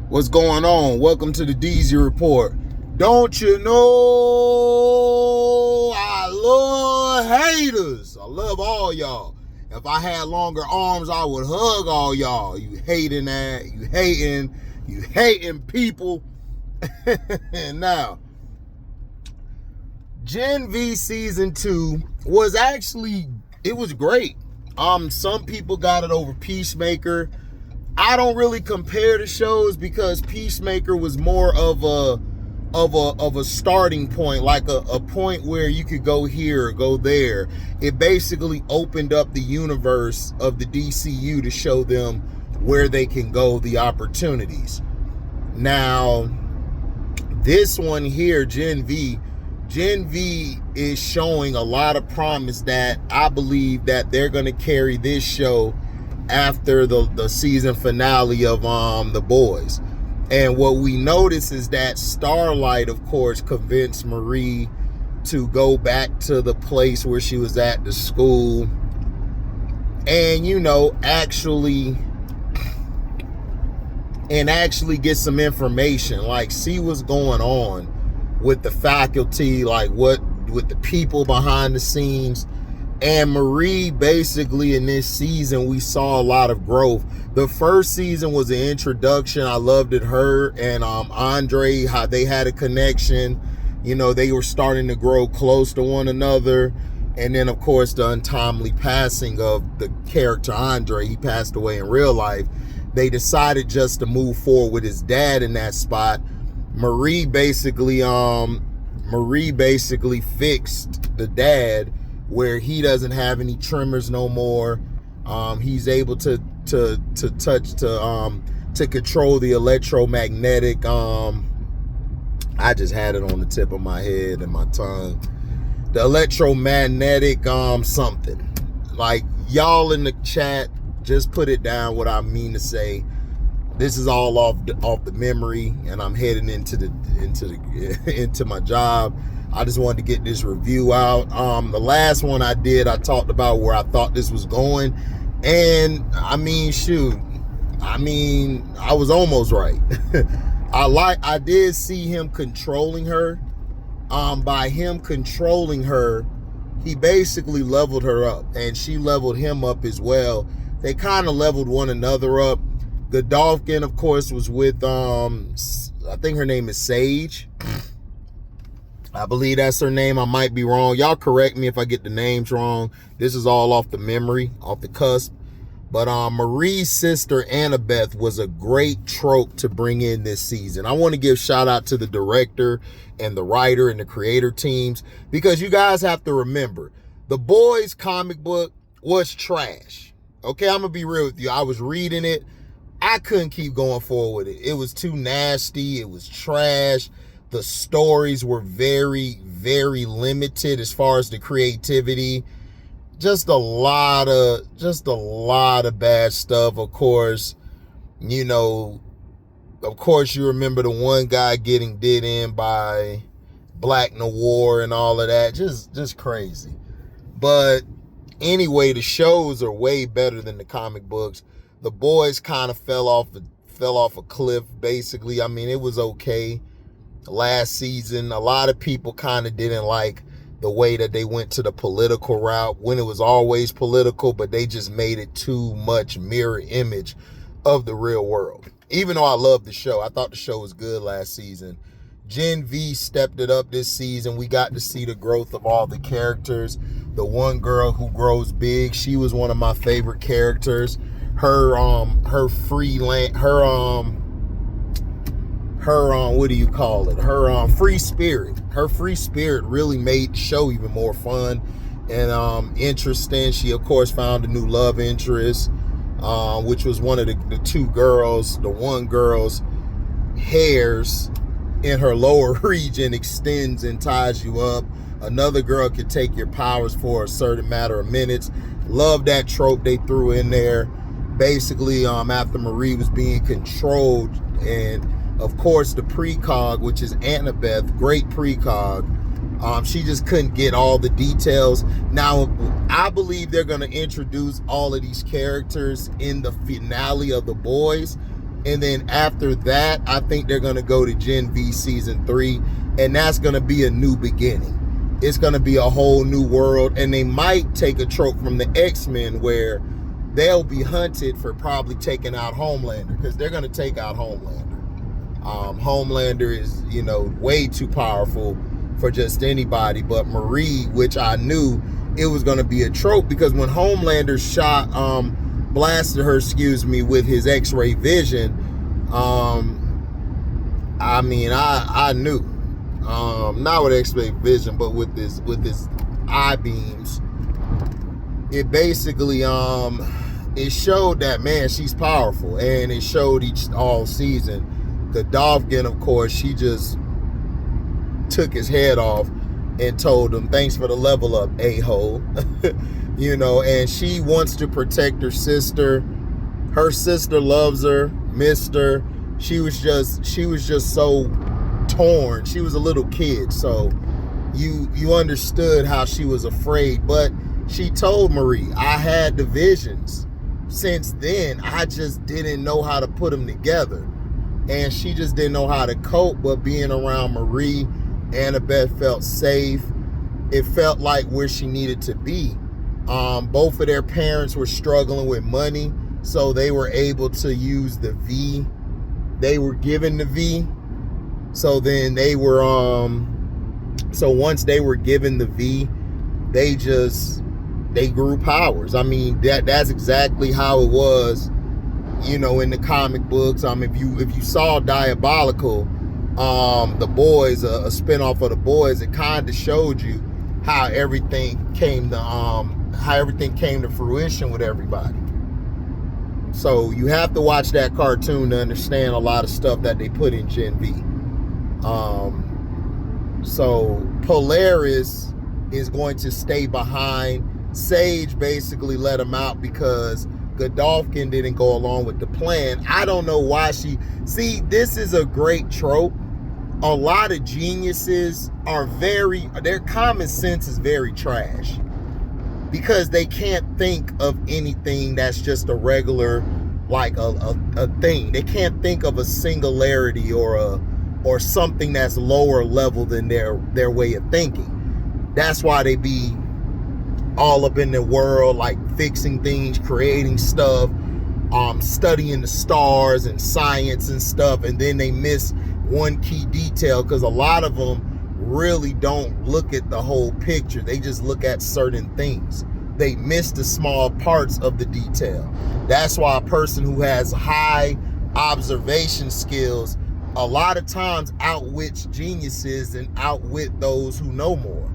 What's going on? Welcome to the DZ Report. Don't you know I love haters? I love all y'all. If I had longer arms, I would hug all y'all. You hating that, you hating people. And now, Gen V Season 2 was actually, it was great. Some people got it over Peacemaker. I don't really compare the shows because Peacemaker was more of a starting point, like a point where you could go here or go there. It basically opened up the universe of the DCU to show them where they can go, the opportunities. Now, this one here, Gen V is showing a lot of promise that I believe that they're going to carry this show after the season finale of The Boys. And what we notice is that Starlight, of course, convinced Marie to go back to the place where she was at, the school, and actually get some information, like see what's going on with the faculty, like what with the people behind the scenes. And Marie, basically in this season, we saw a lot of growth. The first season was an introduction. I loved it. Her and Andre, how they had a connection. They were starting to grow close to one another. And then, of course, the untimely passing of the character Andre. He passed away in real life. They decided just to move forward with his dad in that spot. Marie basically fixed the dad, where he doesn't have any tremors no more. He's able to control the electromagnetic. I just had it on the tip of my head and my tongue. The electromagnetic something. Like, y'all in the chat, just put it down what I mean to say. This is all off the memory, and I'm heading into my job. I just wanted to get this review out. The last one I did, I talked about where I thought this was going. And I was almost right. I did see him controlling her. By him controlling her, he basically leveled her up, and she leveled him up as well. They kind of leveled one another up. Godolphin, of course, was with, I think her name is Sage. I believe that's her name. I might be wrong. Y'all correct me if I get the names wrong. This is all off the memory, off the cusp. But Marie's sister, Annabeth, was a great trope to bring in this season. I want to give shout out to the director and the writer and the creator teams, because you guys have to remember, The Boys comic book was trash. Okay, I'm going to be real with you. I was reading it. I couldn't keep going forward with it. It was too nasty. It was trash. The stories were very, very limited as far as the creativity. Just a lot of bad stuff. Of course, you remember the one guy getting did in by Black Noir and all of that. Just crazy. But anyway, the shows are way better than the comic books. The Boys kind of fell off a cliff, basically. I mean, it was okay. Last season, a lot of people kind of didn't like the way that they went to the political route, when it was always political, but they just made it too much mirror image of the real world. Even though I loved the show, I thought the show was good last season. Gen V stepped it up this season. We got to see the growth of all the characters. The one girl who grows big, she was one of my favorite characters. Her free spirit. Her free spirit really made the show even more fun and interesting. She, of course, found a new love interest, which was one of the two girls. The one girl's hairs in her lower region extends and ties you up. Another girl could take your powers for a certain matter of minutes. Love that trope they threw in there. Basically, after Marie was being controlled, and of course the precog, which is Annabeth, great precog. She just couldn't get all the details. Now, I believe they're going to introduce all of these characters in the finale of The Boys. And then after that, I think they're going to go to Gen V Season 3. And that's going to be a new beginning. It's going to be a whole new world. And they might take a trope from the X-Men where they'll be hunted for probably taking out Homelander, because they're going to take out Homelander. Homelander is, you know, way too powerful for just anybody. But Marie, which I knew it was going to be a trope, because when Homelander blasted her, with his X-ray vision, I mean, I knew, not with X-ray vision, but with his eye beams, it basically, it showed that, man, she's powerful, and it showed all season. Godolphin, of course, she just took his head off and told him, thanks for the level up, a-hole. You know, and she wants to protect her sister. Her sister loves her, missed her. She was just so torn. She was a little kid, so you understood how she was afraid. But she told Marie, I had the visions. Since then, I just didn't know how to put them together. And she just didn't know how to cope. But being around Marie, Annabeth felt safe. It felt like where she needed to be. Both of their parents were struggling with money, so they were able to use the V. They were given the V. So then they were, so once they were given the V, they grew powers. I mean, that's exactly how it was, you know, in the comic books. If you saw Diabolical, The Boys, a spinoff of The Boys, it kind of showed you how everything came to fruition with everybody. So you have to watch that cartoon to understand a lot of stuff that they put in Gen V. So Polaris is going to stay behind. Sage basically let him out because Godolphin didn't go along with the plan. I don't know why see, this is a great trope. A lot of geniuses their common sense is very trash, because they can't think of anything that's just a regular, like a thing. They can't think of a singularity or something that's lower level than their way of thinking. That's why they be all up in the world, like fixing things, creating stuff, studying the stars and science and stuff, and then they miss one key detail, because a lot of them really don't look at the whole picture. They just look at certain things. They miss the small parts of the detail. That's why a person who has high observation skills a lot of times outwits geniuses and outwit those who know more,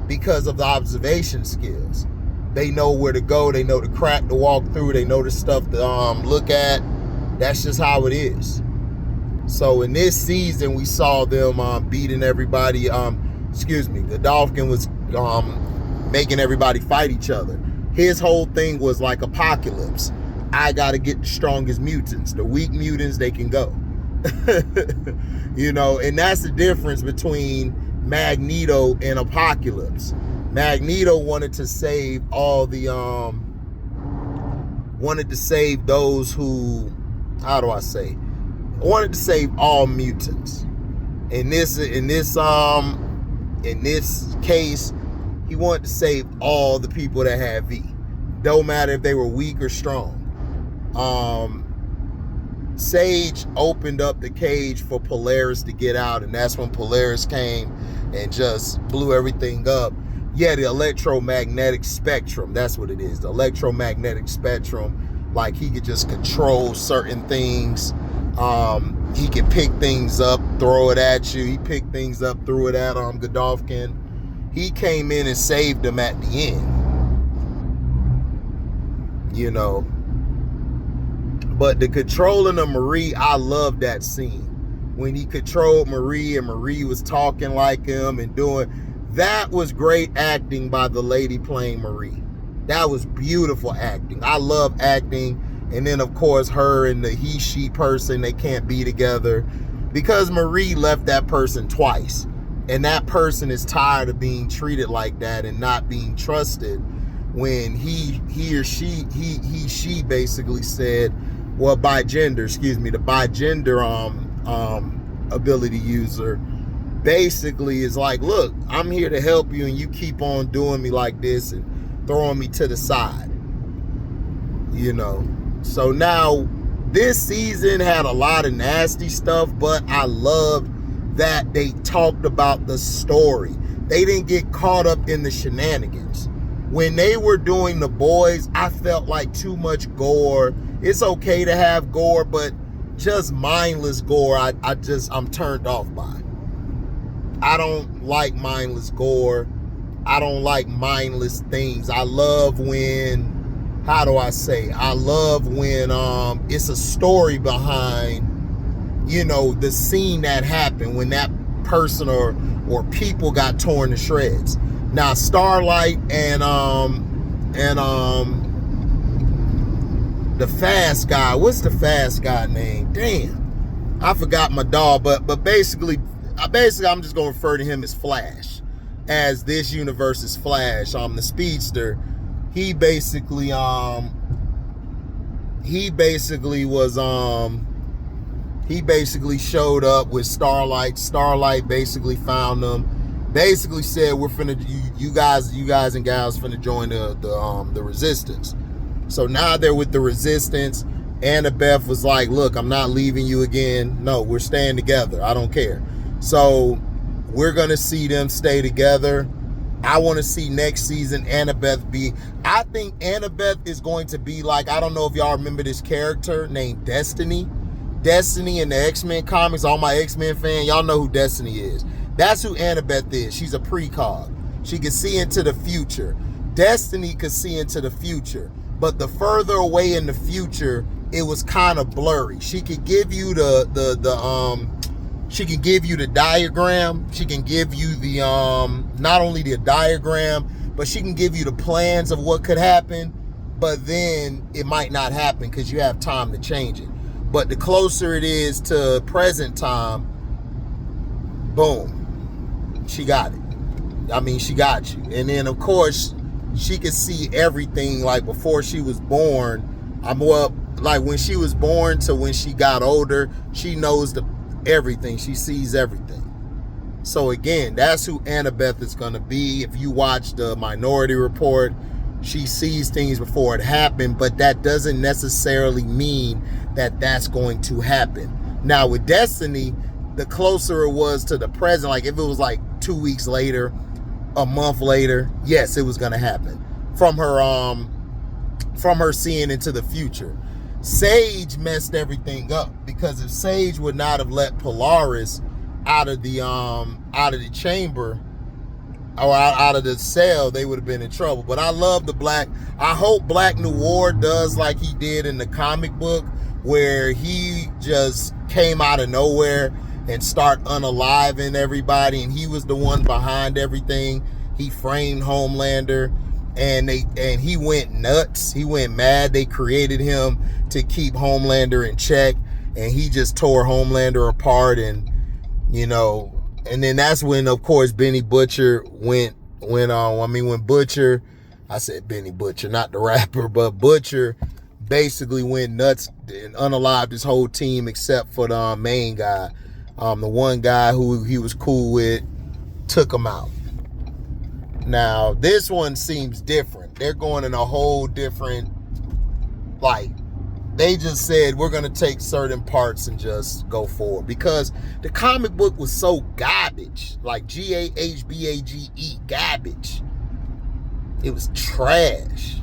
because of the observation skills. They know where to go. They know the crack to walk through. They know the stuff to look at. That's just how it is. So in this season, we saw them beating everybody. Godolphin was making everybody fight each other. His whole thing was like Apocalypse. I got to get the strongest mutants. The weak mutants, they can go. You know, and that's the difference between Magneto and Apocalypse. Magneto wanted to save all the those who, wanted to save all mutants. In this case, he wanted to save all the people that had V. Don't matter if they were weak or strong. Sage opened up the cage for Polaris to get out, and that's when Polaris came and just blew everything up. Yeah, the electromagnetic spectrum, that's what it is. The electromagnetic spectrum, like he could just control certain things. He could pick things up, throw it at you. He picked things up, threw it at Godolphin. He came in and saved him at the end. You know. But the controlling of Marie, I love that scene. When he controlled Marie and Marie was talking like him and doing, that was great acting by the lady playing Marie. That was beautiful acting. I love acting. And then, of course, her and the he-she person, they can't be together because Marie left that person twice. And that person is tired of being treated like that and not being trusted when she basically said, well, bigender, excuse me, the bigender ability user basically is like, look, I'm here to help you, and you keep on doing me like this and throwing me to the side, you know. So now this season had a lot of nasty stuff, but I loved that they talked about the story. They didn't get caught up in the shenanigans. When they were doing The Boys, I felt like too much gore. It's okay to have gore, but just mindless gore, I'm turned off by. I don't like mindless gore. I don't like mindless things. I love when, how do I say? I love when it's a story behind, you know, the scene that happened, when that person or people got torn to shreds. Now Starlight and the fast guy, what's the fast guy name? Damn, I forgot my dog, but basically I'm just gonna refer to him as Flash, as this universe's Flash. The speedster, he basically showed up with Starlight. Starlight basically found them, basically said, we're finna, you guys and gals finna join the resistance. So now they're with the resistance. Annabeth was like, look, I'm not leaving you again. No, we're staying together. I don't care. So we're gonna see them stay together. I want to see next season Annabeth be, I think Annabeth is going to be like, I don't know if y'all remember this character named Destiny. Destiny in the X-Men comics, all my X-Men fans, y'all know who Destiny is. That's who Annabeth is. She's a precog. She can see into the future. Destiny could see into the future, but the further away in the future, it was kind of blurry. She could give you she can give you the diagram. She can give you the not only the diagram, but she can give you the plans of what could happen, but then it might not happen because you have time to change it. But the closer it is to present time, boom, she got it. I mean, she got you. And then, of course, she could see everything, like before she was born. Like when she was born to when she got older, she knows everything. She sees everything. So again, that's who Annabeth is going to be. If you watch the Minority Report, she sees things before it happened, but that doesn't necessarily mean that that's going to happen. Now with Destiny, the closer it was to the present, like if it was like 2 weeks later, a month later, yes, it was going to happen from her seeing into the future. Sage messed everything up, because if Sage would not have let Polaris out of the chamber or out of the cell, they would have been in trouble. But I love I hope Black Noir does like he did in the comic book, where he just came out of nowhere and start unaliving everybody, and he was the one behind everything. He framed Homelander, and he went nuts. He went mad. They created him to keep Homelander in check, and he just tore Homelander apart. And you know, and then that's when, of course, Benny Butcher went on. When Butcher, I said Benny Butcher, not the rapper, but Butcher basically went nuts and unalived his whole team except for the main guy. The one guy who he was cool with took him out. Now, this one seems different. They're going in a whole different, like, they just said, we're going to take certain parts and just go forward. Because the comic book was so garbage. Like, G-A-H-B-A-G-E, garbage. It was trash.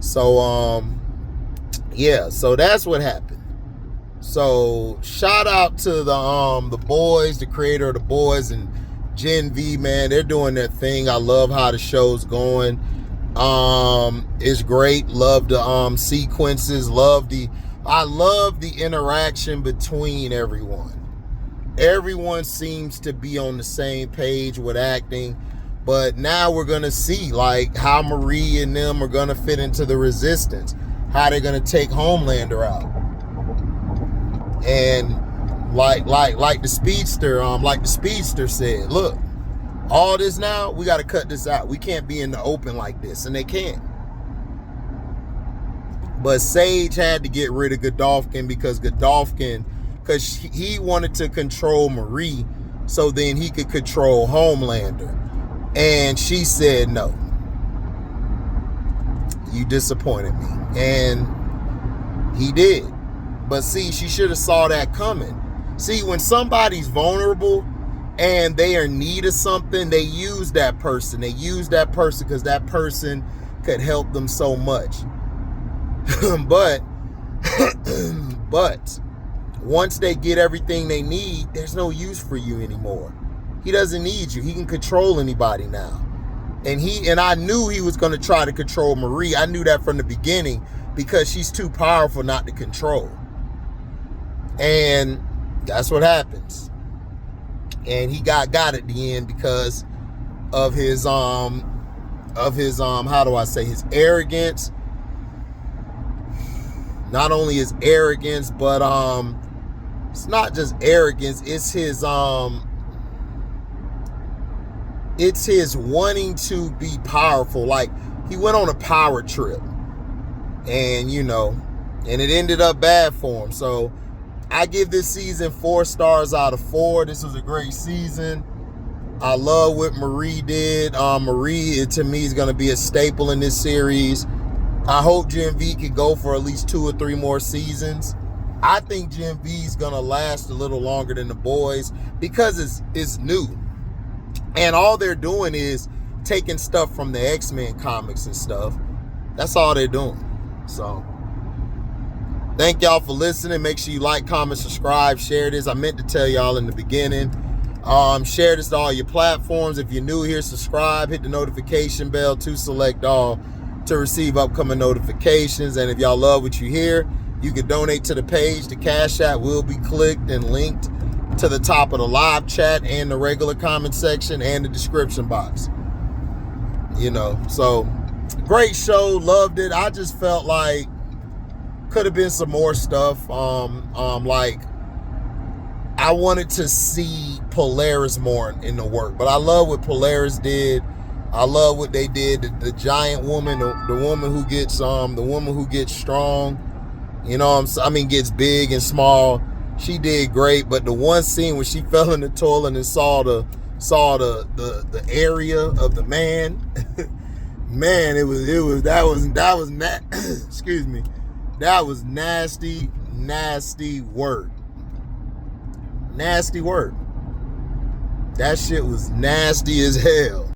So, yeah, so that's what happened. So, shout out to the Boys, the creator of The Boys, and Gen V, man. They're doing their thing. I love how the show's going. It's great. Love the sequences. I love the interaction between everyone. Everyone seems to be on the same page with acting. But now we're gonna see like how Marie and them are gonna fit into the resistance, how they're gonna take Homelander out. And like the speedster said, look, all this now, we got to cut this out. We can't be in the open like this, and they can't. But Sage had to get rid of Godolphin because he wanted to control Marie so then he could control Homelander. And she said, no, you disappointed me. And he did. But see, she should have saw that coming. See, when somebody's vulnerable and they are in need of something, they use that person. They use that person because that person could help them so much. but once they get everything they need, there's no use for you anymore. He doesn't need you. He can control anybody now. And I knew he was going to try to control Marie. I knew that from the beginning because she's too powerful not to control. And that's what happens. And he got at the end because of his how do I say, his arrogance. Not only his arrogance, but it's not just arrogance, it's his wanting to be powerful. Like, he went on a power trip. And and it ended up bad for him. So I give this season 4 stars out of 4. This was a great season. I love what Marie did. Marie, to me, is going to be a staple in this series. I hope Gen V could go for at least 2 or 3 more seasons. I think Gen V is going to last a little longer than the boys because it's new. And all they're doing is taking stuff from the X-Men comics and stuff. That's all they're doing. So, thank y'all for listening. Make sure you like, comment, subscribe, share this. I meant to tell y'all in the beginning. Share this to all your platforms. If you're new here, subscribe. Hit the notification bell to select all to receive upcoming notifications. And if y'all love what you hear, you can donate to the page. The Cash App will be clicked and linked to the top of the live chat and the regular comment section and the description box. So great show, loved it. I just felt like could have been some more stuff. Like, I wanted to see Polaris more in the work, but I love what Polaris did. I love what they did. The giant woman, the woman who gets strong, gets big and small. She did great. But the one scene when she fell in the toilet and saw the area of the man, man, excuse me, that was nasty work. Nasty work. That shit was nasty as hell.